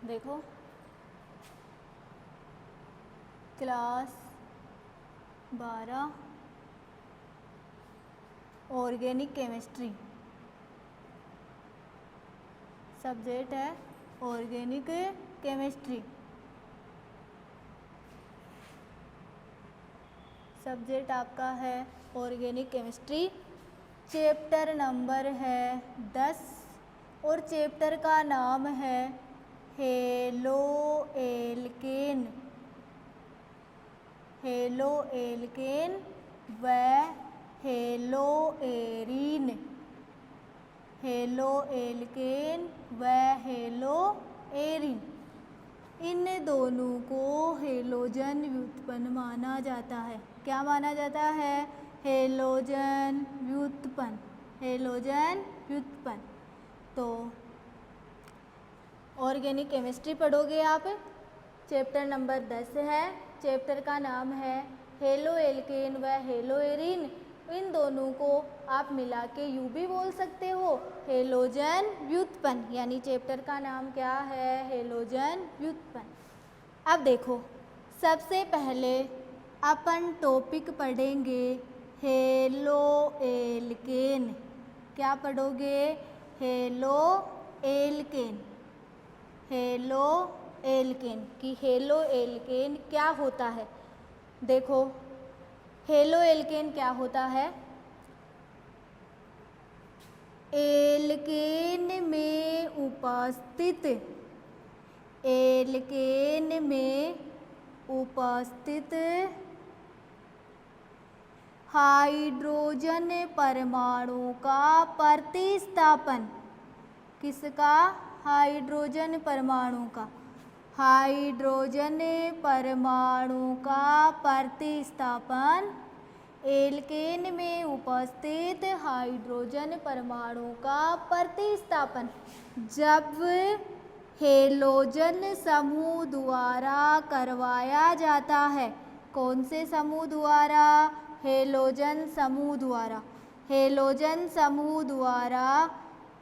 देखो class 12 organic chemistry, subject है organic chemistry. Subject आपका है ऑर्गेनिक केमिस्ट्री। चैप्टर नंबर है 10 और चैप्टर का नाम है हेलो एल्केन। हेलो एल्केन व हेलो एरीन। हेलो एल्केन व हेलो एरीन, इन दोनों को हेलोजन व्युत्पन्न माना जाता है। क्या माना जाता है? हेलोजन व्युत्पन्न। हेलोजन व्युत्पन्न। तो ऑर्गेनिक केमिस्ट्री पढ़ोगे आप। चैप्टर नंबर 10 है। चैप्टर का नाम है हेलो एल्केन व हेलो एरीन। इन दोनों को आप मिला के यूँ भी बोल सकते हो हेलोजन व्युत्पन्न, यानी चैप्टर का नाम क्या है? हेलोजन व्युत्पन्न। अब देखो, सबसे पहले अपन टॉपिक पढ़ेंगे हेलो एल्केन। क्या पढ़ोगे? Halo alkane. हेलो एल्केन कि हेलो एल्केन क्या होता है। देखो हेलो एल्केन क्या होता है। एल्केन में उपस्थित, एल्केन में उपस्थित हाइड्रोजन परमाणु का प्रतिस्थापन। किसका? हाइड्रोजन परमाणु का। हाइड्रोजन परमाणु का प्रतिस्थापन, एल्केन में उपस्थित हाइड्रोजन परमाणु का प्रतिस्थापन जब हेलोजन समूह द्वारा करवाया जाता है। कौन से समूह द्वारा? हेलोजन समूह द्वारा। हेलोजन समूह द्वारा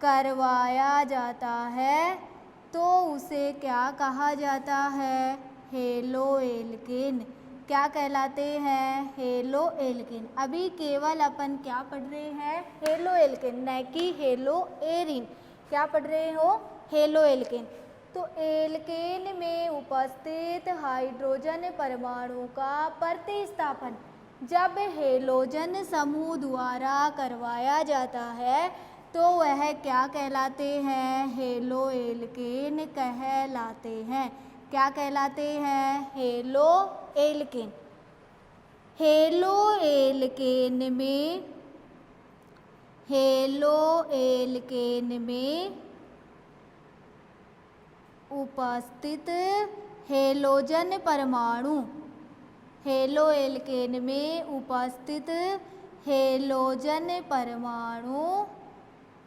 करवाया जाता है तो उसे क्या कहा जाता है? Halo alkane. क्या कहलाते हैं? Halo alkane. अभी केवल अपन क्या पढ़ रहे हैं? हेलो एल्केन, न कि हेलो एरीन। क्या पढ़ रहे हो? Halo alkane. तो एल्केन में उपस्थित हाइड्रोजन परमाणु का प्रतिस्थापन जब हेलोजन समूह द्वारा करवाया जाता है तो वह क्या कहलाते हैं? हेलो एल्केन कहलाते हैं। क्या कहलाते हैं? Halo alkane. हेलो एल्केन में, हेलो एल्केन में उपस्थित हेलोजन परमाणु, हेलो एल्केन में उपस्थित हेलोजन परमाणु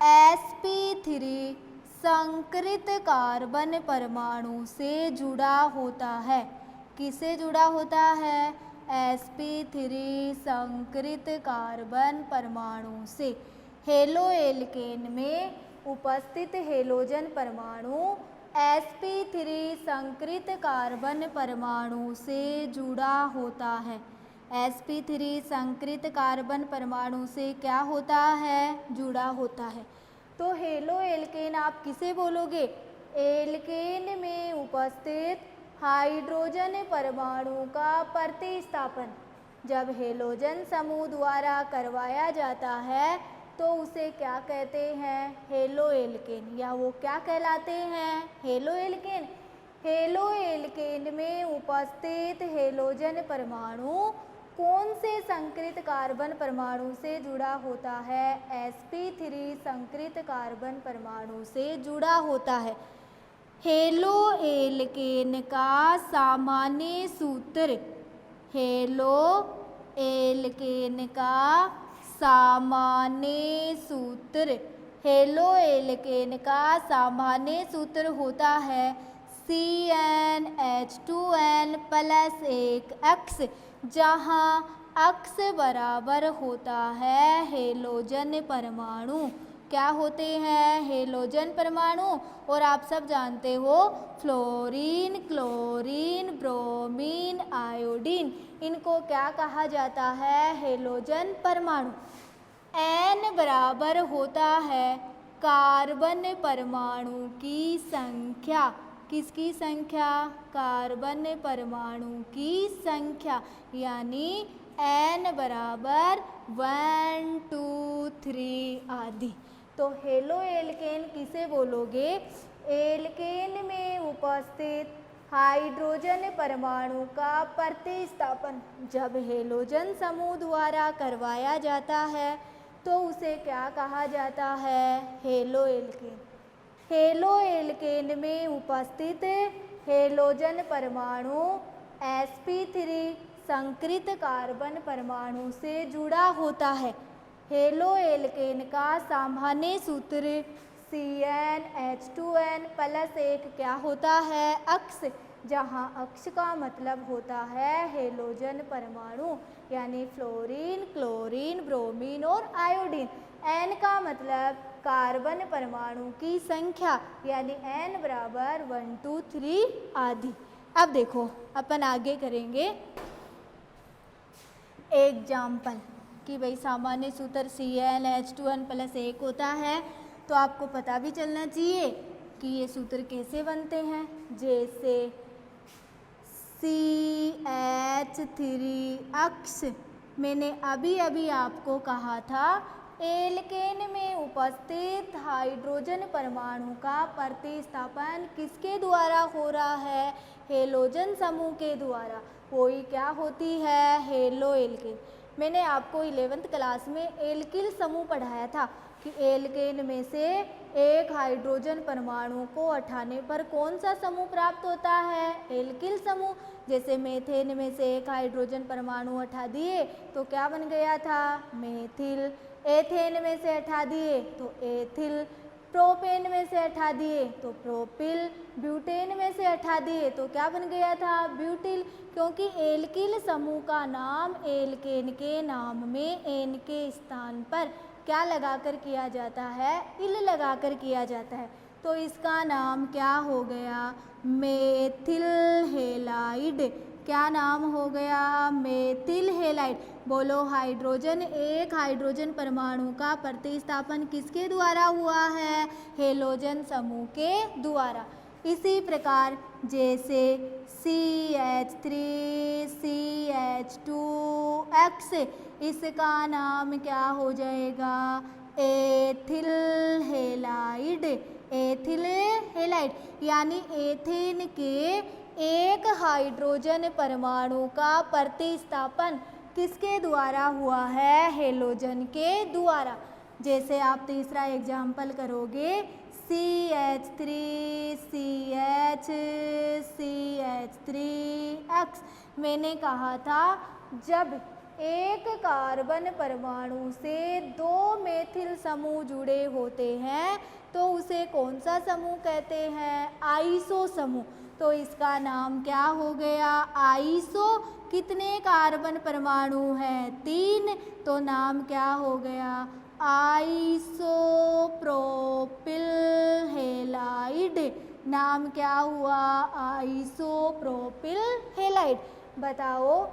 sp3 संकृत कार्बन परमाणु से जुड़ा होता है। किससे जुड़ा होता है? sp3 संकृत कार्बन परमाणु से। हेलो एल्केन में उपस्थित हेलोजन परमाणु sp3 संकृत कार्बन परमाणु से जुड़ा होता है। sp3 संकृत कार्बन परमाणु से क्या होता है? जुड़ा होता है। तो हेलो एल्केन आप किसे बोलोगे? एल्केन में उपस्थित हाइड्रोजन परमाणु का प्रतिस्थापन जब हेलोजन समूह द्वारा करवाया जाता है तो उसे क्या कहते हैं? हेलो एल्केन, या वो क्या कहलाते हैं? Halo alkane. हेलो एल्केन में उपस्थित हेलोजन परमाणु कौन से संकृत कार्बन परमाणु से जुड़ा होता है? sp3 संकृत कार्बन परमाणु से जुड़ा होता है। हेलो एल्केन का सामान्य सूत्र, हेलो एल्केन का सामान्य सूत्र, हेलो एल्केन का सामान्य सूत्र होता है CnH2n + एक X, जहाँ X बराबर होता है हेलोजन परमाणु। क्या होते हैं? हेलोजन परमाणु। और आप सब जानते हो फ्लोरीन, क्लोरीन, ब्रोमीन, आयोडीन, इनको क्या कहा जाता है? हेलोजन परमाणु। n बराबर होता है कार्बन परमाणु की संख्या। किसकी संख्या? कार्बन परमाणु की संख्या। यानी n बराबर 1, 2, 3 आदि। तो हेलो एल्केन किसे बोलोगे? एल्केन में उपस्थित हाइड्रोजन परमाणु का प्रतिस्थापन जब हेलोजन समूह द्वारा करवाया जाता है तो उसे क्या कहा जाता है? Halo alkane. हेलो एल्केन में उपस्थित हेलोजन परमाणु sp3 संकृत कार्बन परमाणु से जुड़ा होता है। हेलो एल्केन का सामान्य सूत्र CnH2n + 1 क्या होता है? अक्ष, जहाँ अक्ष का मतलब होता है हेलोजन परमाणु, यानी फ्लोरीन, क्लोरीन, ब्रोमीन और आयोडीन। n का मतलब कार्बन परमाणु की संख्या, यानी n बराबर 1, 2, 3 आदि। अब देखो अपन आगे करेंगे एग्जाम्पल कि भाई सामान्य सूत्र CnH2n + 1 होता है, तो आपको पता भी चलना चाहिए कि ये सूत्र कैसे बनते हैं। जैसे CH3 अक्ष, मैंने अभी आपको कहा था एल्केन में उपस्थित हाइड्रोजन परमाणु का प्रतिस्थापन किसके द्वारा हो रहा है? हेलोजन समूह के द्वारा। वही क्या होती है? Halo alkane. मैंने आपको 11th क्लास में एल्किल समूह पढ़ाया था कि एल्केन में से एक हाइड्रोजन परमाणु को हटाने पर कौन सा समूह प्राप्त होता है? एल्किल समूह। जैसे मेथेन में से एक हाइड्रोजन परमाणु हटा दिए तो क्या बन गया था? मेथिल। एथेन में से हटा दिए तो एथिल। प्रोपेन में से हटा दिए तो प्रोपिल। ब्यूटेन में से हटा दिए तो क्या बन गया था? ब्यूटिल। क्योंकि एल्किल समूह का नाम एल्केन के नाम में एन के स्थान पर क्या लगाकर किया जाता है? इल लगाकर किया जाता है। तो इसका नाम क्या हो गया? Methyl halide. क्या नाम हो गया? Methyl halide. बोलो हाइड्रोजन, एक हाइड्रोजन परमाणु का प्रतिस्थापन किसके द्वारा हुआ है? हेलोजन समूह के द्वारा। इसी प्रकार जैसे CH3 CH2X, इसका नाम क्या हो जाएगा? Ethyl halide. एथिल हेलाइड, यानी एथेन के एक हाइड्रोजन परमाणु का प्रतिस्थापन किसके द्वारा हुआ है? हेलोजन के द्वारा। जैसे आप तीसरा एग्जाम्पल करोगे CH3 CH CH3X, मैंने कहा था जब एक कार्बन परमाणु से 2 मेथिल समूह जुड़े होते हैं तो उसे कौन सा समूह कहते हैं? आइसो समूह। तो इसका नाम क्या हो गया? आइसो। कितने कार्बन परमाणु हैं? 3। तो नाम क्या हो गया? Isopropyl halide. नाम क्या हुआ? Isopropyl halide. बताओ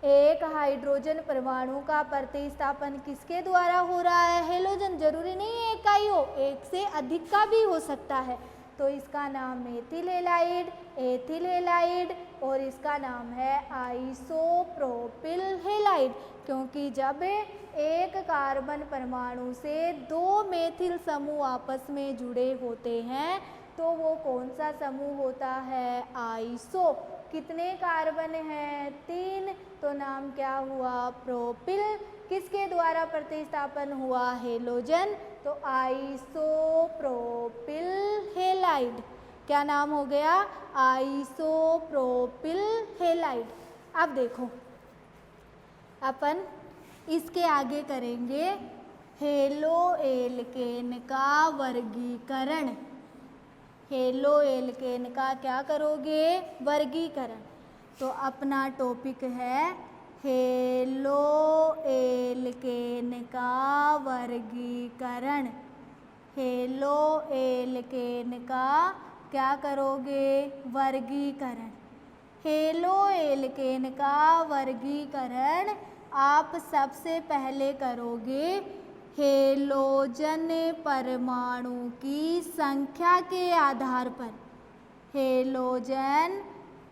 एक हाइड्रोजन परमाणु का प्रतिस्थापन किसके द्वारा हो रहा है? हेलोजन। जरूरी नहीं है एक का ही हो, एक से अधिक का भी हो सकता है। तो इसका नाम मेथिल हेलाइड, एथिल हेलाइड और इसका नाम है आइसोप्रोपिल हेलाइड। क्योंकि जब एक कार्बन परमाणु से 2 मेथिल समूह आपस में जुड़े होते हैं तो वो कौन सा समूह होता है? आइसो। कितने कार्बन हैं? 3। तो नाम क्या हुआ? प्रोपिल। किसके द्वारा प्रतिस्थापन हुआ? हेलोजन। तो आइसोप्रोपिल हेलाइड। क्या नाम हो गया? Isopropyl halide. अब देखो अपन इसके आगे करेंगे हेलो एल्केन का वर्गीकरण। हेलो एल्केन का क्या करोगे? वर्गीकरण। तो अपना टॉपिक है हेलो एल्केन का वर्गीकरण। हेलो एल्केन का क्या करोगे? वर्गीकरण। हेलो एल्केन का वर्गीकरण आप सबसे पहले करोगे हेलोजन परमाणु की संख्या के आधार पर। हेलोजन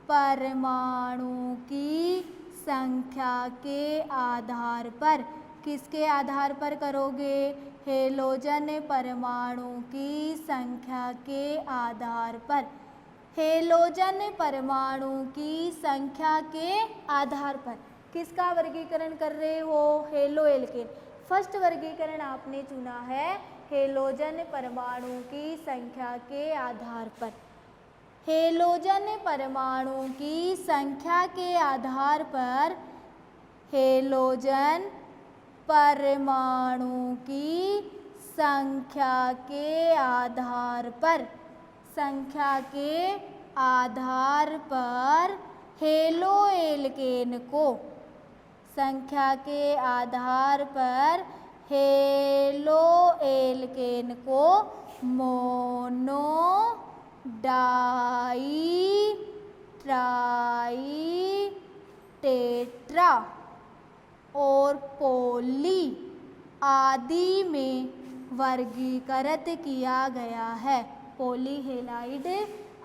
परमाणु की संख्या के आधार पर। किसके आधार पर करोगे? हेलोजन परमाणु की संख्या के आधार पर। हेलोजन परमाणु की संख्या के आधार पर किसका वर्गीकरण कर रहे हो? Halo alkane. फर्स्ट वर्गीकरण आपने चुना है हेलोजन परमाणु की संख्या के आधार पर। हेलोजन परमाणु की संख्या के आधार पर हेलोजन परमाणु की संख्या के आधार पर हेलो एल्केन को संख्या के आधार पर हेलो एल्केन को मोनो, डाई, ट्राई, टेट्रा और पॉली आदि में वर्गीकृत किया गया है। पॉलीहेलाइड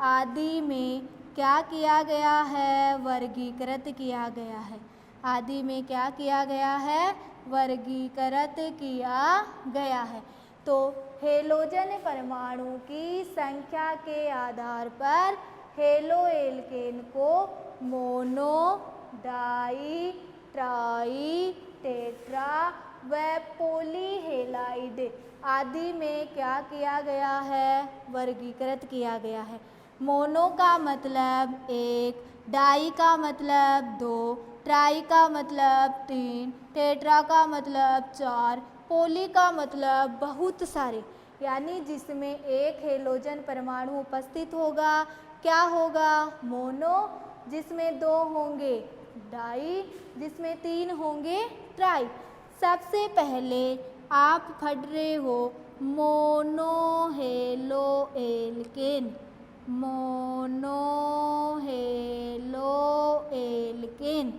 आदि में क्या किया गया है? वर्गीकृत किया गया है। आदि में क्या किया गया है? वर्गीकृत किया गया है। तो हेलोजन परमाणु की संख्या के आधार पर हेलो एल्केन को मोनो, डाई, ट्राई, टेट्रा व पॉलीहेलाइड आदि में क्या किया गया है? वर्गीकृत किया गया है। मोनो का मतलब 1, डाई का मतलब 2, ट्राई का मतलब 3, टेट्रा का मतलब 4, पॉली का मतलब बहुत सारे, यानी जिसमें एक हेलोजन परमाणु उपस्थित होगा क्या होगा? मोनो, जिसमें 2 होंगे डाई, जिसमें 3 होंगे ट्राई। सबसे पहले आप पढ़ रहे हो mono halo alkane, mono halo alkane,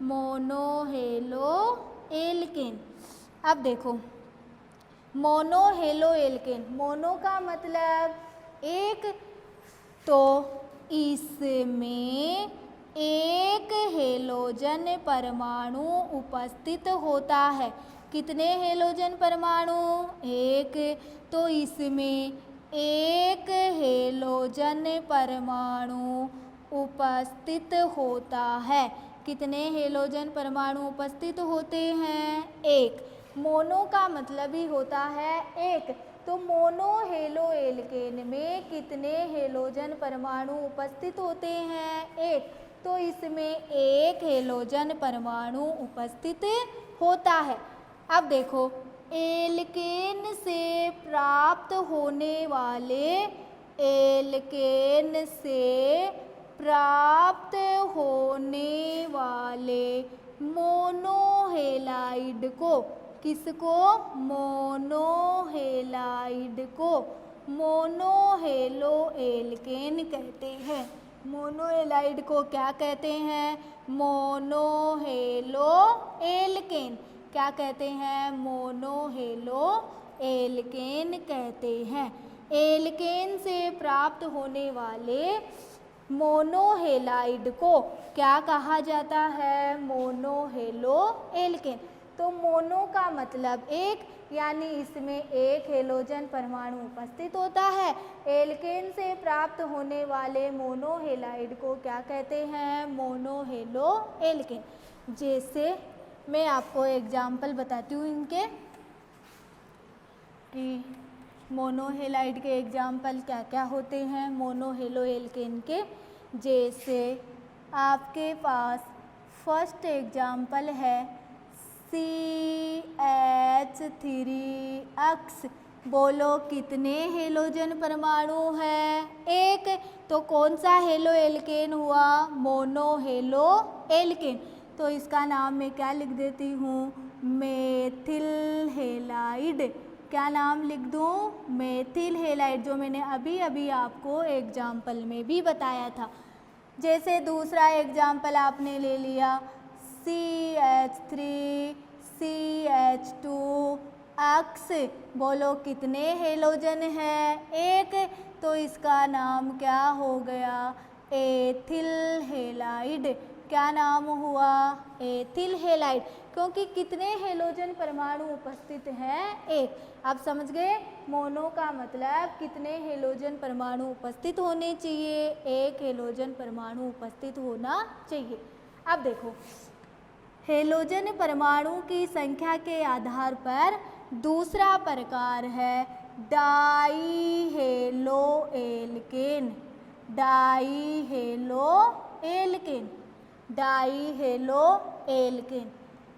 mono halo alkane. अब देखो मोनो हेलो एल्केन, मोनो का मतलब 1, तो इसमें एक हेलोजन परमाणु उपस्थित होता है। कितने हेलोजन परमाणु? 1, तो इसमें एक हेलोजन परमाणु उपस्थित होता है। कितने हेलोजन परमाणु उपस्थित होते हैं? 1। मोनो का मतलब ही होता है 1, तो मोनो हेलो एल्केन में कितने हेलोजन परमाणु उपस्थित होते हैं? 1, तो इसमें एक हेलोजन परमाणु उपस्थित होता है। अब देखो एल्केन से प्राप्त होने वाले मोनोहेलाइड को, किसको? मोनोहेलाइड को मोनोहेलो एल्केन कहते हैं। मोनोहेलाइड को क्या कहते हैं? मोनोहेलो एल्केन। क्या कहते हैं? मोनोहेलो एल्केन कहते हैं। एल्केन से प्राप्त होने वाले मोनोहेलाइड को क्या कहा जाता है? मोनोहेलो एल्केन। तो मोनो का मतलब 1, यानी इसमें एक हेलोजन परमाणु उपस्थित होता है। एल्केन से प्राप्त होने वाले मोनोहेलाइड को क्या कहते हैं? मोनोहेलो एल्केन। जैसे मैं आपको एग्जाम्पल बताती हूँ इनके, कि मोनोहेलाइड के एग्जाम्पल क्या क्या होते हैं मोनोहेलो एल्केन के। जैसे आपके पास फर्स्ट एग्जाम्पल है CH3X। बोलो कितने हेलोजन परमाणु है? 1, तो कौन सा हेलो एल्केन हुआ? मोनोहेलो एल्केन। तो इसका नाम मैं क्या लिख देती हूँ? Methyl halide. क्या नाम लिख दूँ? मेथिल हेलाइड, जो मैंने अभी अभी आपको एग्जाम्पल में भी बताया था। जैसे दूसरा एग्जाम्पल आपने ले लिया CH3 CH2 अक्स, बोलो कितने हेलोजन है? एक, तो इसका नाम क्या हो गया? Ethyl halide. क्या नाम हुआ? एथिल हेलाइड, क्योंकि कितने हेलोजन परमाणु उपस्थित हैं? एक। आप समझ गए? मोनो का मतलब कितने हेलोजन परमाणु उपस्थित होने चाहिए? एक हेलोजन परमाणु उपस्थित होना चाहिए। अब देखो, हेलोजन परमाणु की संख्या के आधार पर दूसरा प्रकार है डाईहेलोएल्केन। डाईहेलोएल्केन, डाईहेलोएल्केन।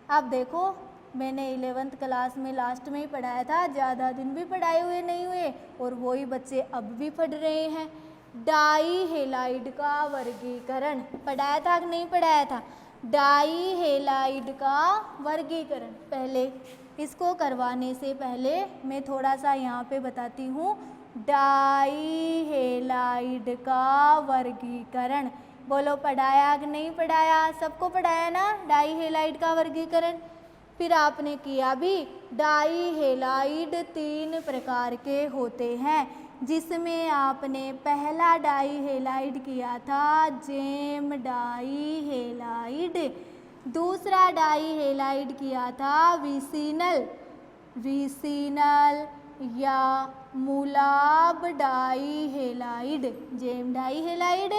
अब देखो, मैंने 11th क्लास में लास्ट में ही पढ़ाया था, ज़्यादा दिन भी पढ़ाए हुए नहीं हुए और वही बच्चे अब भी पढ़ रहे हैं। डाईहेलाइड का वर्गीकरण पढ़ाया था कि नहीं पढ़ाया था? डाईहेलाइड का वर्गीकरण, पहले इसको करवाने से पहले मैं थोड़ा सा यहाँ पे बताती हूँ। डाईहेलाइड का वर्गीकरण, बोलो पढ़ाया कि नहीं पढ़ाया? सबको पढ़ाया ना डाईहेलाइड का वर्गीकरण? फिर आपने किया भी। डाईहेलाइड 3 प्रकार के होते हैं, जिसमें आपने पहला डाईहेलाइड किया था जेम डाईहेलाइड, दूसरा डाईहेलाइड किया था विसिनल या मुलाब डाईहेलाइड, जेम डाईहेलाइड,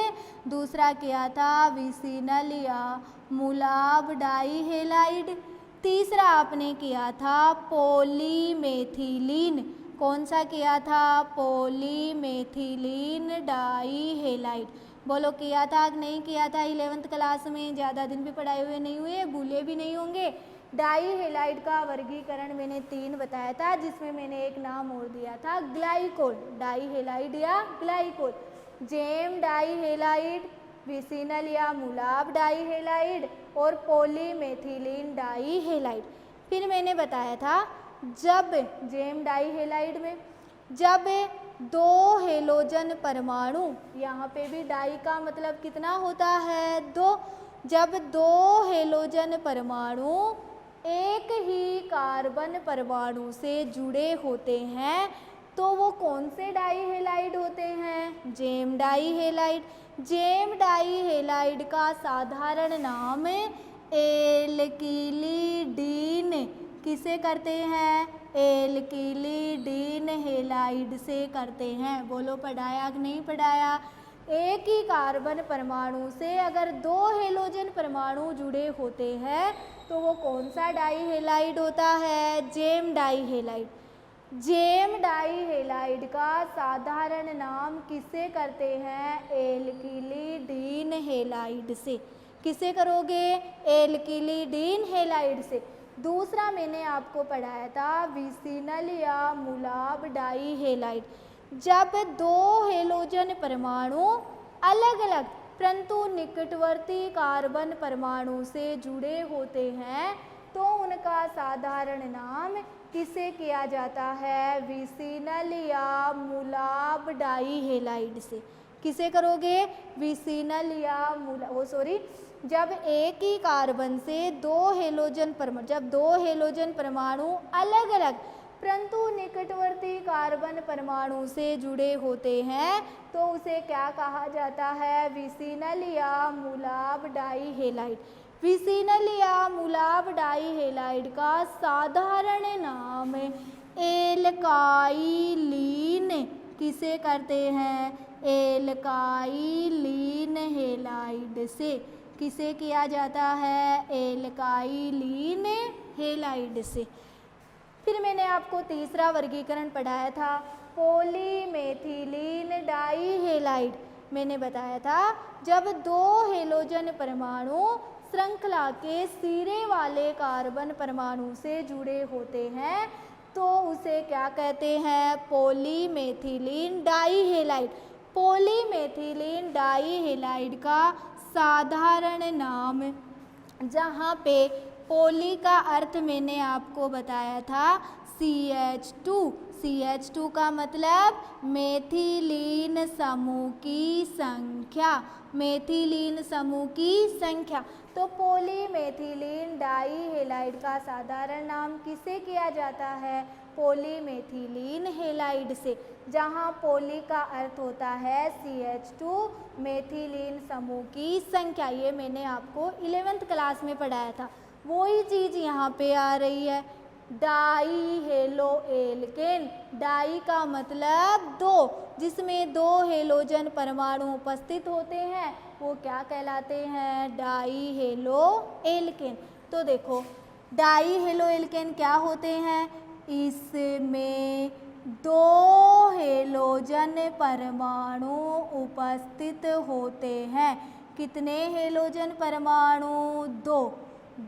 दूसरा किया था विसिनल या मुलाब डाईहेलाइड, तीसरा आपने किया था पॉलीमेथिलीन। कौन सा किया था? पॉलीमेथिलीन डाईहेलाइड। बोलो किया था कि नहीं किया था? 11th क्लास में ज़्यादा दिन भी पढ़ाए हुए नहीं हुए, भूले भी नहीं होंगे। डाईहेलाइड का वर्गीकरण मैंने 3 बताया था, जिसमें मैंने एक नाम और दिया था ग्लाइकोल। डाईहेलाइड या ग्लाइकोल, जेम डाईहेलाइड, विसिनल या मुलाब डाईहेलाइड और पॉलीमेथिलीन डाईहेलाइड। फिर मैंने बताया था, जब जेम डाईहेलाइड में जब 2 हेलोजन परमाणु, यहाँ पे भी डाई का मतलब कितना होता है? 2। जब 2 हेलोजन परमाणु एक ही कार्बन परमाणु से जुड़े होते हैं, तो वो कौन से डाईहेलाइड होते हैं? GeM dihalide. जेम डाईहेलाइड का साधारण नाम एल्किलिडीन किसे करते हैं? एल्किलिडीन हेलाइड से करते हैं। बोलो पढ़ाया कि नहीं पढ़ाया? एक ही कार्बन परमाणु से अगर 2 हेलोजन परमाणु जुड़े होते हैं, तो वो कौन सा डाईहेलाइड होता है? GeM dihalide. जेम डाईहेलाइड का साधारण नाम किससे करते हैं? एल्किलिडीन हेलाइड से। किसे करोगे? एल्किलिडीन हेलाइड से। दूसरा मैंने आपको पढ़ाया था विसिनल या मुलाब डाईहेलाइड। जब 2 हेलोजन परमाणु अलग अलग परंतु निकटवर्ती कार्बन परमाणु से जुड़े होते हैं, तो उनका साधारण नाम किसे किया जाता है? विसिनल या मुलाब डाईहेलाइड से। किसे करोगे? विसिनल या जब एक ही कार्बन से 2 हेलोजन परमाणु अलग अलग परंतु निकटवर्ती कार्बन परमाणु से जुड़े होते हैं, तो उसे क्या कहा जाता है? विसिनल या मुलाब डाईहेलाइड। विसिनल या मुलाब डाईहेलाइड का साधारण नाम एल्काइलीन किसे करते हैं? एल्काइलीन हेलाइड से। किसे किया जाता है? एल्काइलीन हेलाइड से। फिर मैंने आपको तीसरा वर्गीकरण पढ़ाया था पॉलीमेथिलीन डाईहेलाइड। मैंने बताया था, जब 2 हेलोजन परमाणु श्रृंखला के सिरे वाले कार्बन परमाणु से जुड़े होते हैं, तो उसे क्या कहते हैं? पॉलीमेथिलीन डाईहेलाइड। पॉलीमेथिलीन डाईहेलाइड का साधारण नाम, जहाँ पे पॉली का अर्थ मैंने आपको बताया था CH2। CH2 का मतलब मेथिलीन समूह की संख्या, मेथिलीन समूह की संख्या। तो पॉलीमेथिलीन डाइहेलाइड का साधारण नाम किसे किया जाता है? पॉलीमेथिलीन हेलाइड से, जहाँ पॉली का अर्थ होता है CH2, मेथिलीन समूह की संख्या। ये मैंने आपको 11th क्लास में पढ़ाया था, वही चीज़ यहाँ पे आ रही है। डाई हेलो एल्केन, डाई का मतलब दो, जिसमें दो हेलोजन परमाणु उपस्थित होते हैं, वो क्या कहलाते हैं? Die halo alkane. तो देखो डाई हेलो एल्केन क्या होते हैं? इसमें दो हेलोजन परमाणु उपस्थित होते हैं। कितने हेलोजन परमाणु?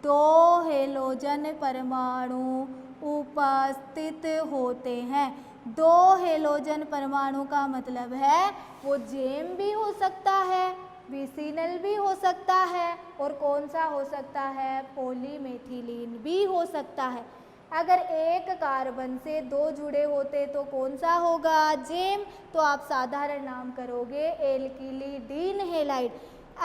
दो हेलोजन परमाणु उपस्थित होते हैं। दो हेलोजन परमाणु का मतलब है वो जेम भी हो सकता है, विसिनल भी हो सकता है, और कौन सा हो सकता है? पॉलीमेथिलीन भी हो सकता है। अगर एक कार्बन से दो जुड़े होते तो कौन सा होगा? जेम। तो आप साधारण नाम करोगे एल्किलिडीन हेलाइड।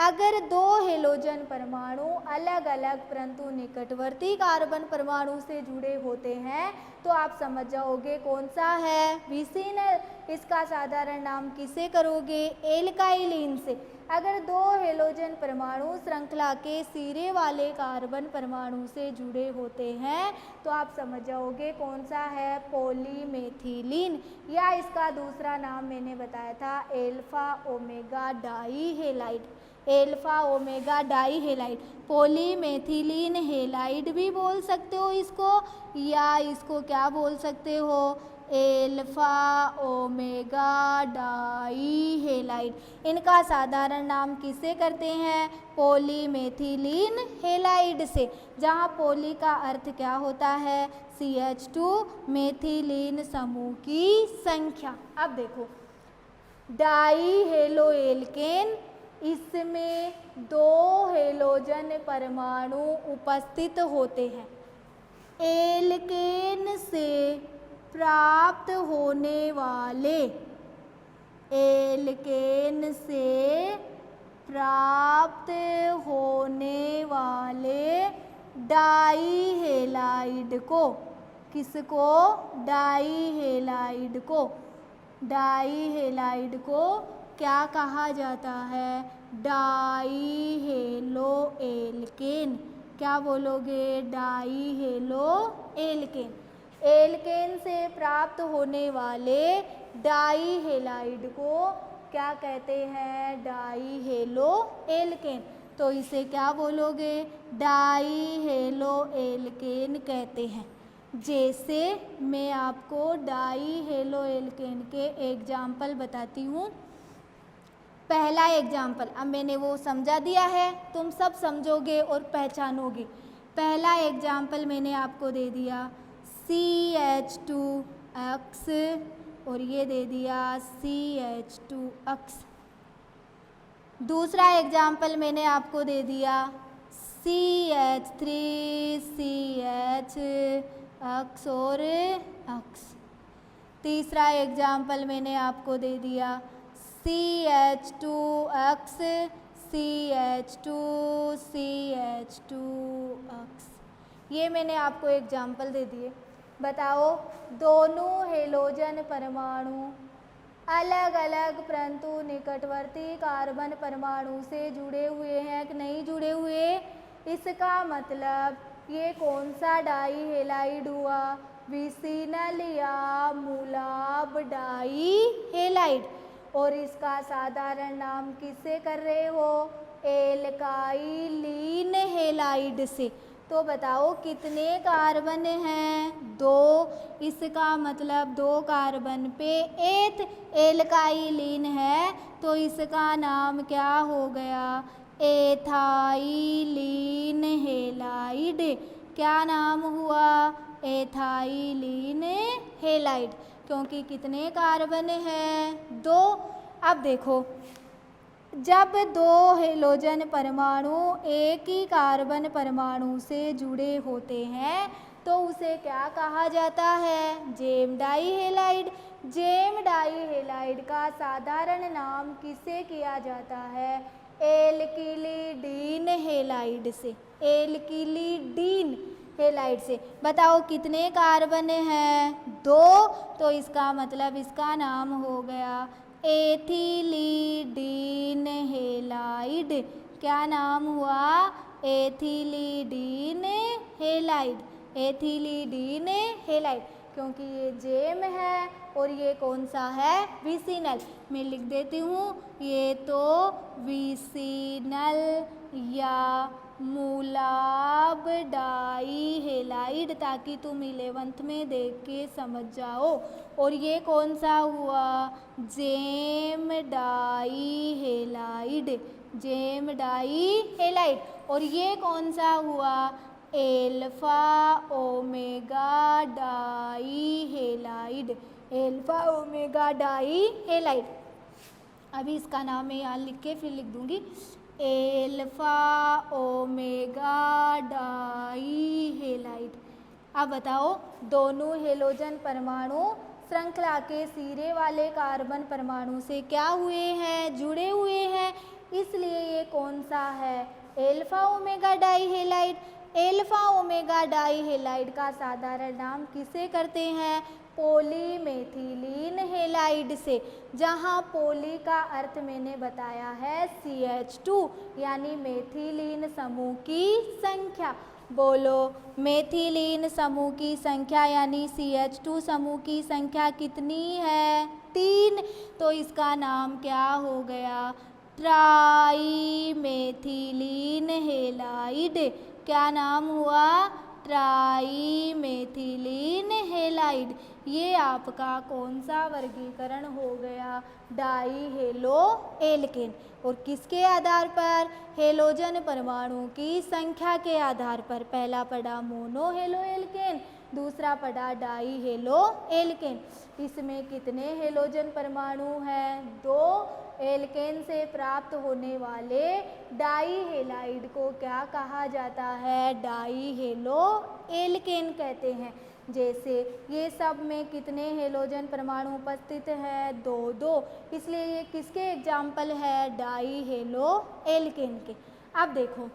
अगर दो हेलोजन परमाणु अलग अलग परंतु निकटवर्ती कार्बन परमाणु से जुड़े होते हैं तो आप समझ जाओगे कौन सा है? विसिनल। इसका साधारण नाम किसे करोगे? एल्काइलिन से। अगर दो हेलोजन परमाणु श्रृंखला के सिरे वाले कार्बन परमाणु से जुड़े होते हैं तो आप समझ जाओगे कौन सा है? पॉलीमेथिलीन, या इसका दूसरा नाम मैंने बताया था alpha omega dihalide. Alpha omega dihalide, polymethylene halide भी बोल सकते हो इसको, या इसको क्या बोल सकते हो? Alpha omega dihalide. इनका साधारण नाम किससे करते हैं? पॉलीमेथिलीन हेलाइड से, जहाँ पॉली का अर्थ क्या होता है? CH2, मेथिलीन समूह की संख्या। अब देखो डाइहेलो एल्केन, इसमें दो हेलोजन परमाणु उपस्थित होते हैं। एल्केन से प्राप्त होने वाले, एल्केन से प्राप्त होने वाले डाइहेलाइड को, किसको? डाइहेलाइड को, डाइहेलाइड को क्या कहा जाता है? डाइहेलो एल्केन। क्या बोलोगे? डाइहेलो एल्केन। एल्केन से प्राप्त होने वाले डाइहेलाइड को क्या कहते हैं? डाइहेलो एल्केन। तो इसे क्या बोलोगे? डाइहेलो एल्केन कहते हैं। जैसे मैं आपको डाइहेलो एल्केन के एग्जाम्पल बताती हूँ। पहला एग्जाम्पल, अब मैंने वो समझा दिया है, तुम सब समझोगे और पहचानोगे। पहला एग्जाम्पल मैंने आपको दे दिया CH2X और ये दे दिया CH2X। दूसरा एग्जाम्पल मैंने आपको दे दिया CH3CH और X। तीसरा एग्जाम्पल मैंने आपको दे दिया CH2X CH2CH2X। ये मैंने आपको एग्जाम्पल दे दिए। बताओ दोनों हेलोजन परमाणु अलग अलग परंतु निकटवर्ती कार्बन परमाणु से जुड़े हुए हैं कि नहीं जुड़े हुए? इसका मतलब ये कौन सा डाइहेलाइड हुआ? विसिनल या मूलाभ डाइहेलाइड। और इसका साधारण नाम किससे कर रहे हो? एल्काइलिन हेलाइड से। तो बताओ कितने कार्बन हैं? दो। इसका मतलब दो कार्बन पे एथ एल्काइलिन है तो इसका नाम क्या हो गया? Ethylene halide. क्या नाम हुआ? Ethylene halide. क्योंकि कितने कार्बन हैं? दो। अब देखो जब दो हेलोजन परमाणु एक ही कार्बन परमाणु से जुड़े होते हैं तो उसे क्या कहा जाता है? Gem dihalide. Gem dihalide का साधारण नाम किसे किया जाता है? एल्किलिडीन हेलाइड से। एल्किलिडीन हेलाइड से। बताओ कितने कार्बन हैं? 2। तो इसका मतलब इसका नाम हो गया एथिलीडीन हेलाइड। क्या नाम हुआ? एथिलीडीन हेलाइड। एथिलीडीन हेलाइड, क्योंकि ये जेम है और ये कौन सा है? विसिनल। मैं लिख देती हूँ, ये तो विसिनल या मुलाब डाई हेलाइड, ताकि तुम 11th में देख के समझ जाओ। और ये कौन सा हुआ? Gem dihalide. Gem dihalide. और ये कौन सा हुआ? Alpha omega dihalide. Alpha omega dihalide. अभी इसका नाम मैं यहाँ लिख के फिर लिख दूंगी, एल्फा ओमेगा डाई हेलाइड। अब बताओ, दोनों हेलोजन परमाणु श्रृंखला के सिरे वाले कार्बन परमाणु से क्या हुए हैं? जुड़े हुए हैं। इसलिए ये कौन सा है? Alpha omega dihalide. Alpha omega dihalide का साधारण नाम किसे करते हैं? पॉलीमेथिलीन हेलाइड से, जहाँ पॉली का अर्थ मैंने बताया है CH2 यानी मेथिलीन समूह की संख्या। बोलो, मेथिलीन समूह की संख्या यानी CH2 समूह की संख्या कितनी है? 3। तो इसका नाम क्या हो गया? Try methylene halide. क्या नाम हुआ? Try methylene halide. ये आपका कौन सा वर्गीकरण हो गया? Die halo alkane. और किसके आधार पर? हेलोजन परमाणु की संख्या के आधार पर। पहला पढ़ा मोनो हेलो एल्केन, दूसरा पढ़ा डाई हेलो एल्केन। इसमें कितने हेलोजन परमाणु हैं? 2। एल्केन से प्राप्त होने वाले डाई हेलाइड को क्या कहा जाता है? डाई हेलो एल्केन कहते हैं। जैसे ये सब में कितने हेलोजन परमाणु उपस्थित हैं? 2। इसलिए ये किसके एग्जाम्पल है? डाई हेलो एल्केन के। अब देखो,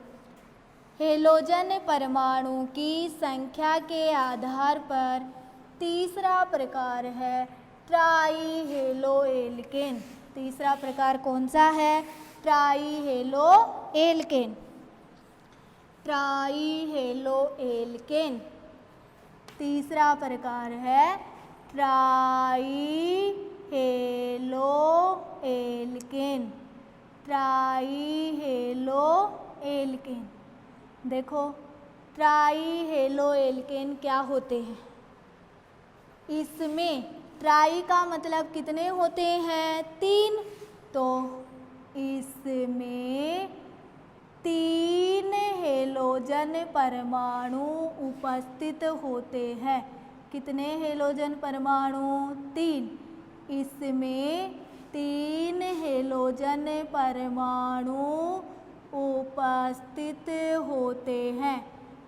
हेलोजन परमाणु की संख्या के आधार पर तीसरा प्रकार है ट्राई हेलो एल्केन। तीसरा प्रकार कौन सा है? Try halo alkane. Try halo alkane तीसरा प्रकार है try halo alkane. Try halo alkane. देखो, ट्राई हेलो एल्केन क्या होते हैं? इसमें ट्राई का मतलब कितने होते हैं? 3। तो इसमें 3 हेलोजन परमाणु उपस्थित होते हैं। कितने हेलोजन परमाणु? 3। इसमें 3 हेलोजन परमाणु उपस्थित होते हैं।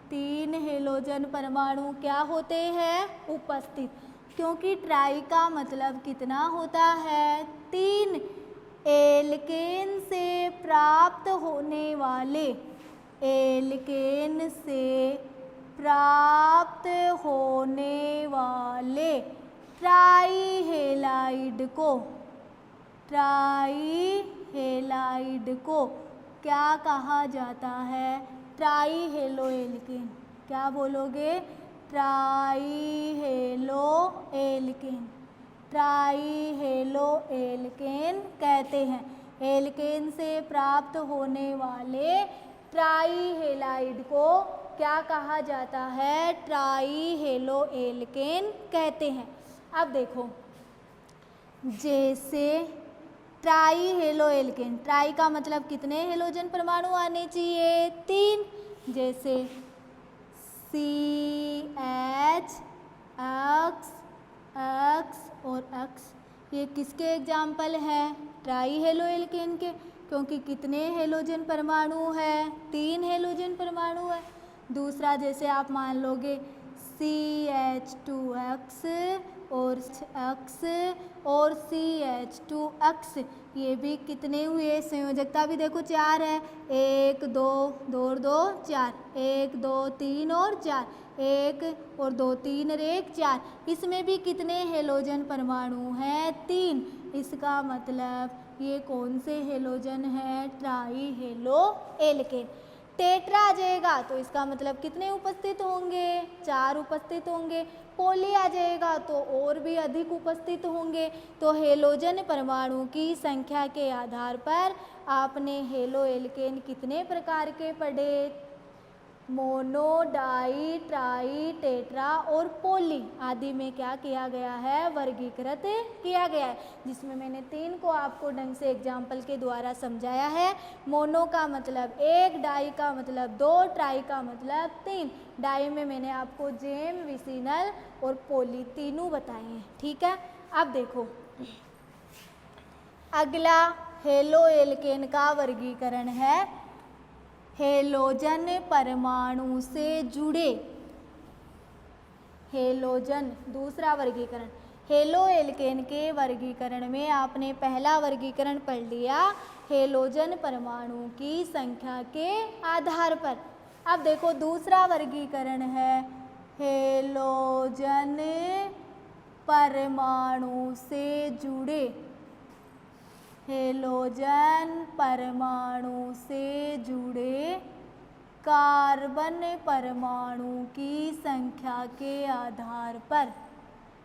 3 हेलोजन परमाणु क्या होते हैं? उपस्थित। क्योंकि ट्राई का मतलब कितना होता है? 3। एल्केन से प्राप्त होने वाले, एल्केन से प्राप्त होने वाले ट्राई हेलाइड को, ट्राई हेलाइड को क्या कहा जाता है? Try halo alkane. क्या बोलोगे? Try halo alkane. Try halo alkane कहते हैं। एल्केन से प्राप्त होने वाले ट्राई हेलाइड को क्या कहा जाता है? ट्राई हेलो एल्केन कहते हैं। अब देखो, जैसे ट्राई हेलो एल्केन, ट्राई का मतलब कितने हेलोजन परमाणु आने चाहिए? 3। जैसे CH, X, X और X, ये किसके एग्जाम्पल हैं? ट्राई हेलो एल्केन के। क्योंकि कितने हेलोजन परमाणु है? 3 हेलोजन परमाणु है। दूसरा, जैसे आप मान लोगे CH2X और X और CH2X, ये भी कितने हुए? संयोजकता भी देखो 4 है, 1 2 2 और 2 4, 1 2 3 और 4, 1 और 2 3 और 1 4। इसमें भी कितने हेलोजन परमाणु हैं? 3। इसका मतलब ये कौन से हेलोजन है? Try halo alkane. टेट्रा आ जाएगा तो इसका मतलब कितने उपस्थित होंगे? 4 उपस्थित होंगे। पॉली आ जाएगा तो और भी अधिक उपस्थित होंगे। तो हेलोजन परमाणु की संख्या के आधार पर आपने हेलो एल्केन कितने प्रकार के पढ़े? मोनो, डाई, ट्राई, टेट्रा और पॉली आदि में क्या किया गया है? वर्गीकृत किया गया है, जिसमें मैंने 3 को आपको ढंग से एग्जाम्पल के द्वारा समझाया है। मोनो का मतलब 1, डाई का मतलब 2, ट्राई का मतलब 3। डाई में मैंने आपको जेम, विसिनल और पॉली तीनों बताए हैं। ठीक है, अब देखो अगला हेलो एल्केन का वर्गीकरण है हेलोजन परमाणु से जुड़े। हेलोजन दूसरा वर्गीकरण। हेलो एल्केन के वर्गीकरण में आपने पहला वर्गीकरण पढ़ लिया, हेलोजन परमाणु की संख्या के आधार पर। अब देखो दूसरा वर्गीकरण है हेलोजन परमाणु से जुड़े। हेलोजन परमाणु से जुड़े कार्बन परमाणु की संख्या के आधार पर।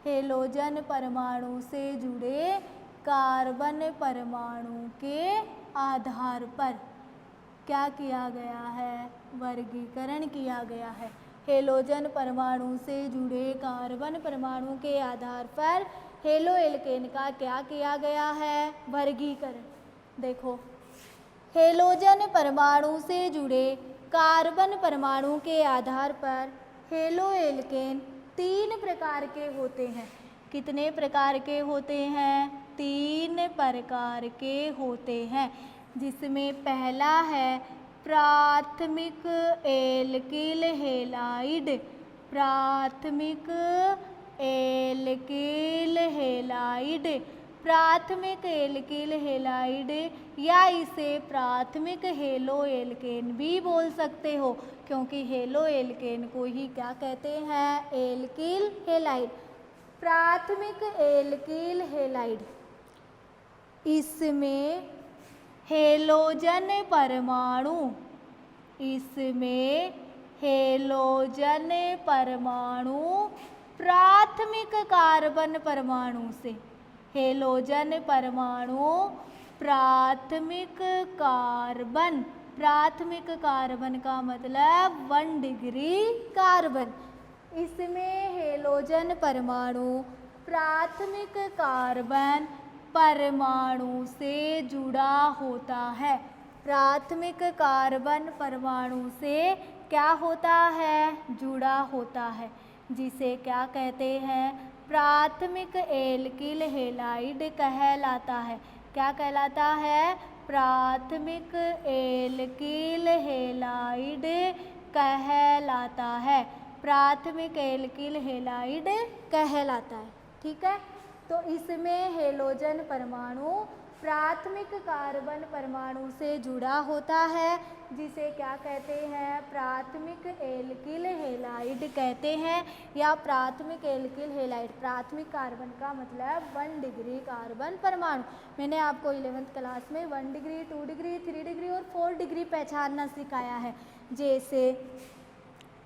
हेलोजन परमाणु से जुड़े कार्बन परमाणु के आधार पर क्या किया गया है? वर्गीकरण किया गया है। हेलोजन परमाणु से जुड़े कार्बन परमाणु के आधार पर हेलो एल्केन का क्या किया गया है? वर्गीकरण। देखो हेलोजन परमाणु से जुड़े कार्बन परमाणु के आधार पर हेलो एल्केन 3 प्रकार के होते हैं। कितने प्रकार के होते हैं? 3 प्रकार के होते हैं, जिसमें पहला है प्राथमिक एल्किल हेलाइड। प्राथमिक एल्किल हेलाइड। प्राथमिक एल्किल हेलाइड या इसे प्राथमिक हेलो एल्केन भी बोल सकते हो, क्योंकि हेलो एल्केन को ही क्या कहते हैं? Alkyl halide. प्राथमिक एल्किल हेलाइड, इसमें हेलोजन परमाणु, इसमें हेलोजन परमाणु प्राथमिक कार्बन परमाणु से। हेलोजन परमाणु प्राथमिक कार्बन। प्राथमिक कार्बन का मतलब 1 डिग्री कार्बन। इसमें हेलोजन परमाणु प्राथमिक कार्बन परमाणु से जुड़ा होता है। प्राथमिक कार्बन परमाणु से क्या होता है? जुड़ा होता है, जिसे क्या कहते हैं? प्राथमिक एल्किल हेलाइड कहलाता है। क्या कहलाता है? प्राथमिक एल्किल हेलाइड कहलाता है। प्राथमिक एल्किल हेलाइड कहलाता है। ठीक है, तो इसमें हेलोजन परमाणु प्राथमिक कार्बन परमाणु से जुड़ा होता है, जिसे क्या कहते हैं? प्राथमिक एल्किल हेलाइड कहते हैं, या प्राथमिक एल्किल हेलाइड। प्राथमिक कार्बन का मतलब 1 डिग्री कार्बन परमाणु। मैंने आपको 11th क्लास में 1 डिग्री, 2 डिग्री, 3 डिग्री और 4 डिग्री पहचानना सिखाया है। जैसे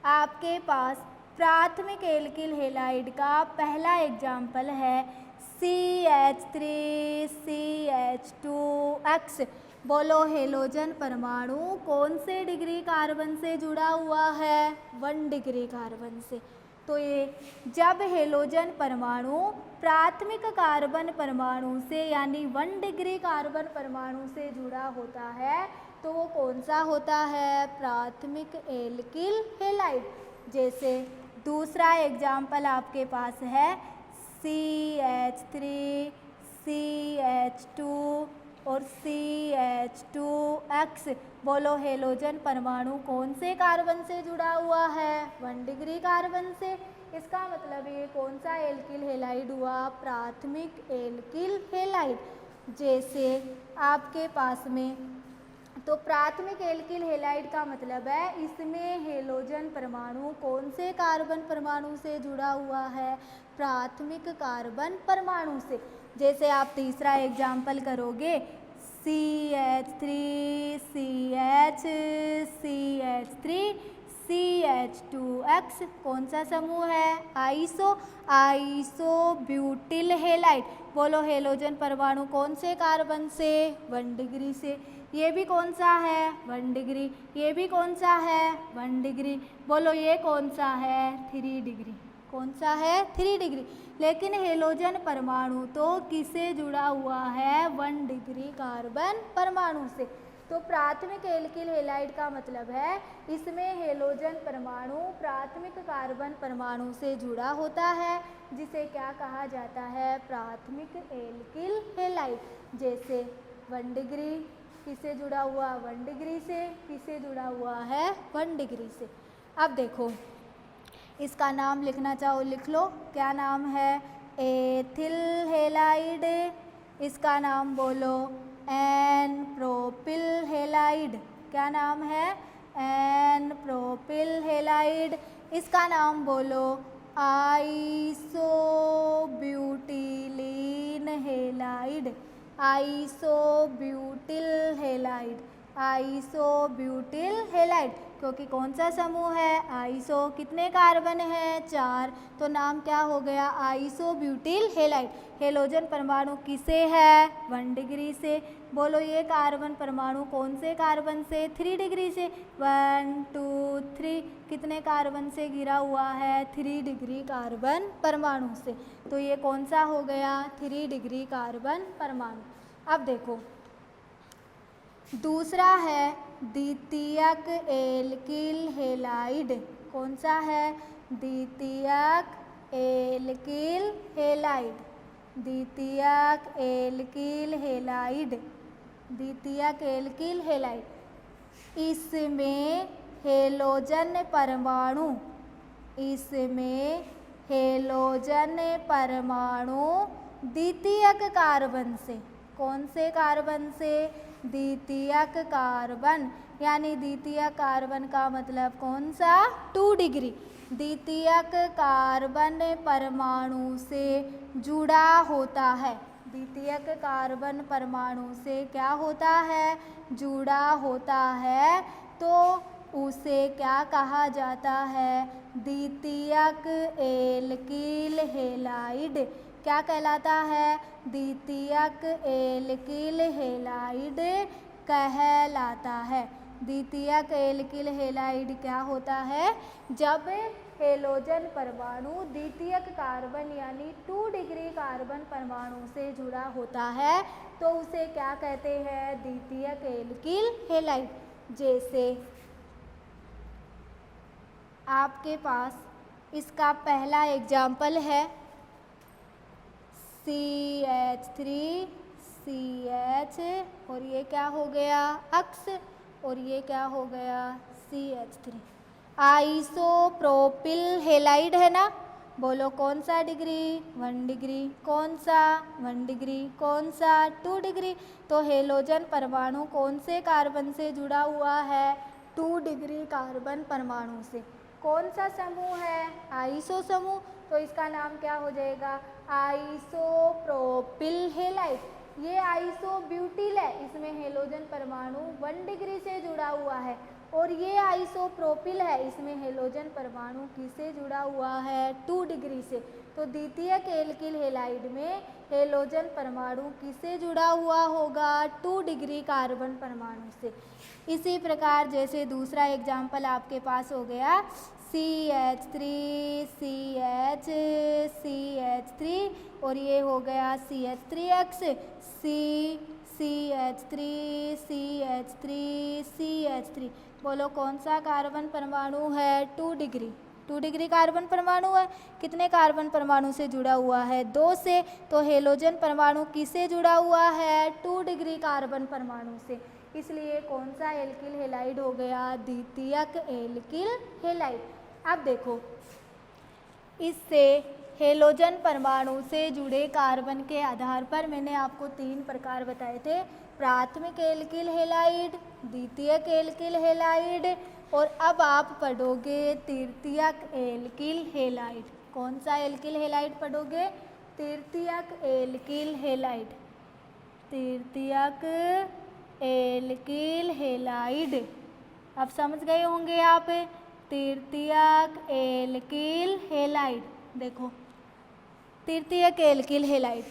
आपके पास प्राथमिक एल्किल हेलाइड का पहला एग्जाम्पल है CH3CH2X। बोलो हेलोजन परमाणु कौन से डिग्री कार्बन से जुड़ा हुआ है? 1 डिग्री कार्बन से। तो ये जब हेलोजन परमाणु प्राथमिक कार्बन परमाणु से यानी 1 डिग्री कार्बन परमाणु से जुड़ा होता है तो वो कौन सा होता है? प्राथमिक एल्किल हेलाइड। जैसे दूसरा एग्जाम्पल आपके पास है CH3CH2 और CH2X। बोलो हेलोजन परमाणु कौन से कार्बन से जुड़ा हुआ है? 1 डिग्री कार्बन से। इसका मतलब ये कौन सा एल्किल हैलाइड हुआ? प्राथमिक एल्किल हैलाइड। जैसे आपके पास में तो प्राथमिक एल्किल हैलाइड का मतलब है इसमें हेलोजन परमाणु कौन से कार्बन परमाणु से जुड़ा हुआ है? प्राथमिक कार्बन परमाणु से। जैसे आप तीसरा एग्जाम्पल करोगे CH3 CH CH3 CH2X कौन सा समूह है? Iso butyl halide. बोलो हेलोजन परमाणु कौन से कार्बन से? 1 डिग्री से। ये भी कौन सा है? 1 डिग्री। ये भी कौन सा है? 1 डिग्री। बोलो ये कौन सा है? 3 डिग्री। कौन सा है? 3 डिग्री। लेकिन हेलोजन परमाणु तो किससे जुड़ा हुआ है? 1 डिग्री कार्बन परमाणु से। तो प्राथमिक एल्किल हैलाइड का मतलब है इसमें हेलोजन परमाणु प्राथमिक कार्बन परमाणु से जुड़ा होता है, जिसे क्या कहा जाता है? प्राथमिक एल्किल हैलाइड। जैसे 1 डिग्री किससे जुड़ा हुआ? 1 डिग्री से। किससे जुड़ा हुआ है? 1 डिग्री से। अब देखो इसका नाम लिखना चाहो लिख लो। क्या नाम है? Ethyl halide. इसका नाम बोलो एन प्रोपिल हैलाइड। क्या नाम है? N propyl halide. इसका नाम बोलो iso butylene halide. Iso butyl halide. Iso butyl halide. क्योंकि कौन सा समूह है? आइसो। कितने कार्बन है? 4। तो नाम क्या हो गया? Iso butyl halide. हेलोजन परमाणु किसे है? 1 डिग्री से। बोलो ये कार्बन परमाणु कौन से कार्बन से? 3 डिग्री से। 1 2 3 कितने कार्बन से घिरा हुआ है? 3 डिग्री कार्बन परमाणु से। तो ये कौन सा हो गया? 3 डिग्री कार्बन परमाणु। अब देखो दूसरा है द्वितीयक एल्किल हैलाइड। कौन सा है? द्वितीयक एल्किल हैलाइड। द्वितीयक एल्किल हैलाइड। द्वितीयक एल्किल हैलाइड। इसमें हेलोजन परमाणु द्वितीयक कार्बन से। कौन से कार्बन से? द्वितीयक कार्बन। यानी द्वितीयक कार्बन का मतलब कौन सा? 2 डिग्री। द्वितीयक कार्बन परमाणु से जुड़ा होता है। द्वितीयक कार्बन परमाणु से क्या होता है? जुड़ा होता है। तो उसे क्या कहा जाता है? द्वितीयक एल्किल हैलाइड। क्या कहलाता है? द्वितीयक एल्किल हैलाइड कहलाता है। द्वितीयक एल्किल हैलाइड क्या होता है? जब हेलोजन परमाणु द्वितीयक कार्बन यानी 2 डिग्री कार्बन परमाणु से जुड़ा होता है तो उसे क्या कहते हैं? द्वितीयक एल्किल हैलाइड। जैसे आपके पास इसका पहला एग्जाम्पल है CH3 CH और ये क्या हो गया? अक्स। और ये क्या हो गया? CH3। आइसोप्रोपिल हैलाइड है ना। बोलो कौन सा डिग्री? 1 डिग्री। कौन सा? 1 डिग्री। कौन सा? 2 डिग्री। तो हेलोजन परमाणु कौन से कार्बन से जुड़ा हुआ है? 2 डिग्री कार्बन परमाणु से। कौन सा समूह है? आइसो समूह। तो इसका नाम क्या हो जाएगा? Isopropyl halide. ये आइसो ब्यूटिल है, इसमें हेलोजन परमाणु 1 डिग्री से जुड़ा हुआ है। और ये आइसोप्रोपिल है, इसमें हेलोजन परमाणु किससे जुड़ा हुआ है? 2 डिग्री से। तो द्वितीयक एल्किल हैलाइड में हेलोजन परमाणु किससे जुड़ा हुआ होगा? 2 डिग्री कार्बन परमाणु से। इसी प्रकार जैसे दूसरा एग्जाम्पल आपके पास हो गया CH3 CH CH3 और ये हो गया CH3X CH3 CH3 CH3। बोलो कौन सा कार्बन परमाणु है? 2 डिग्री। 2 डिग्री कार्बन परमाणु है। कितने कार्बन परमाणु से जुड़ा हुआ है? 2 से। तो हेलोजन परमाणु किससे जुड़ा हुआ है? 2 डिग्री कार्बन परमाणु से। इसलिए कौन सा एल्किल हैलाइड हो गया? द्वितीयक एल्किल हैलाइड। अब देखो, इससे हेलोजन परमाणु से जुड़े कार्बन के आधार पर मैंने आपको 3 प्रकार बताए थे, प्राथमिक एल्किल हैलाइड, द्वितीयक एल्किल हैलाइड, और अब आप पढ़ोगे तृतीयक एल्किल हैलाइड। कौन सा एल्किल हैलाइड पढ़ोगे? तृतीयक एल्किल हैलाइड। तृतीयक एल्किल हैलाइड। अब समझ गए होंगे आप, तृतीयक एल्किल हैलाइड। देखो, तृतीयक एल्किल हैलाइड,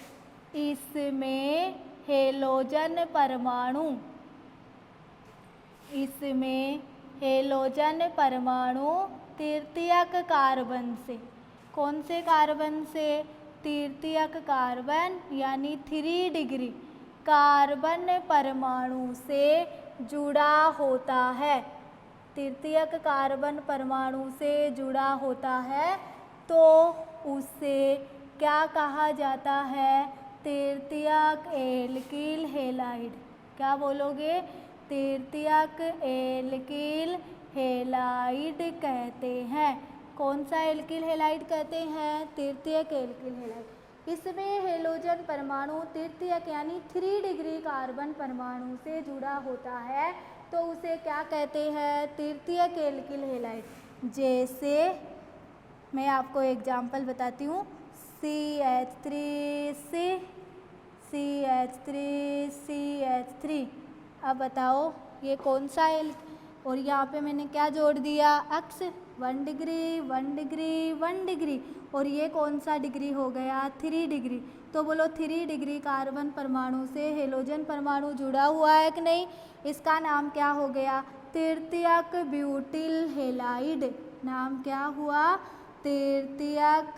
इसमें हेलोजन परमाणु, इसमें हेलोजन परमाणु तृतीयक कार्बन से, कौन से कार्बन से? तृतीयक कार्बन यानी 3 डिग्री कार्बन परमाणु से जुड़ा होता है। तृतीयक कार्बन परमाणु से जुड़ा होता है तो उसे क्या कहा जाता है? तृतीयक एल्किल हैलाइड। क्या बोलोगे? तृतीयक एल्किल हैलाइड कहते हैं। कौन सा एल्किल हैलाइड कहते हैं? तृतीयक एल्किल हैलाइड। इसमें हेलोजन परमाणु तृतीयक यानी 3 डिग्री कार्बन परमाणु से जुड़ा होता है तो उसे क्या कहते हैं? तृतीयक एल्किल हैलाइड। जैसे मैं आपको एग्जाम्पल बताती हूँ, CH3C, CH3CH3। अब बताओ ये कौन सा और यहाँ पे मैंने क्या जोड़ दिया? अक्स। 1 डिग्री 1 डिग्री 1 डिग्री, और ये कौन सा डिग्री हो गया? 3 डिग्री। तो बोलो 3 डिग्री कार्बन परमाणु से हेलोजन परमाणु जुड़ा हुआ है कि नहीं? इसका नाम क्या हो गया? तृतीयक ब्यूटिल हैलाइड। नाम क्या हुआ? तृतीयक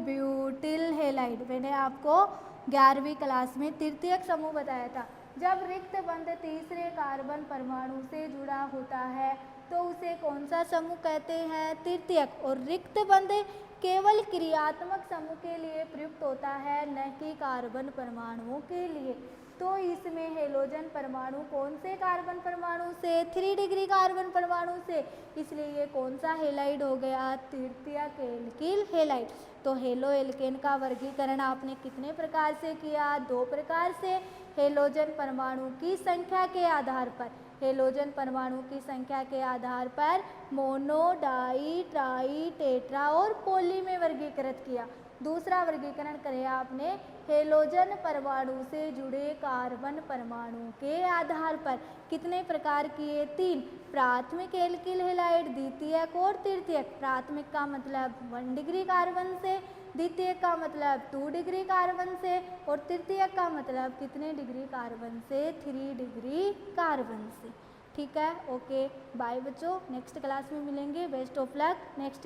ब्यूटिल हैलाइड। मैंने आपको 11वीं क्लास में तृतीयक समूह बताया था। जब रिक्त बंध तीसरे कार्बन परमाणु से जुड़ा होता है तो उसे कौन सा समूह कहते हैं? तृतीयक। और रिक्त बंध केवल क्रियात्मक समूह के लिए प्रयुक्त होता है, न कि कार्बन परमाणुओं के लिए। तो इसमें हेलोजन परमाणु कौन से कार्बन परमाणु से? 3 डिग्री कार्बन परमाणु से। इसलिए ये कौन सा हैलाइड हो गया? तृतीयक एल्किल हैलाइड। तो हेलो एल्केन का वर्गीकरण आपने कितने प्रकार से किया? 2 प्रकार से। हेलोजन परमाणु की संख्या के आधार पर, हेलोजन परमाणु की संख्या के आधार पर मोनो, डाई, ट्राई, टेट्रा और पॉली में वर्गीकृत किया। दूसरा वर्गीकरण करें आपने हेलोजन परमाणु से जुड़े कार्बन परमाणु के आधार पर। कितने प्रकार किए? 3। प्राथमिक एल्किल हैलाइड, द्वितीयक और तृतीयक। प्राथमिक का मतलब 1 डिग्री कार्बन से, द्वितीयक का मतलब 2 डिग्री कार्बन से, और तृतीयक का मतलब कितने डिग्री कार्बन से? 3 डिग्री कार्बन से। ठीक है, ओके, बाय बच्चों, नेक्स्ट क्लास में मिलेंगे। Best of luck. नेक्स्ट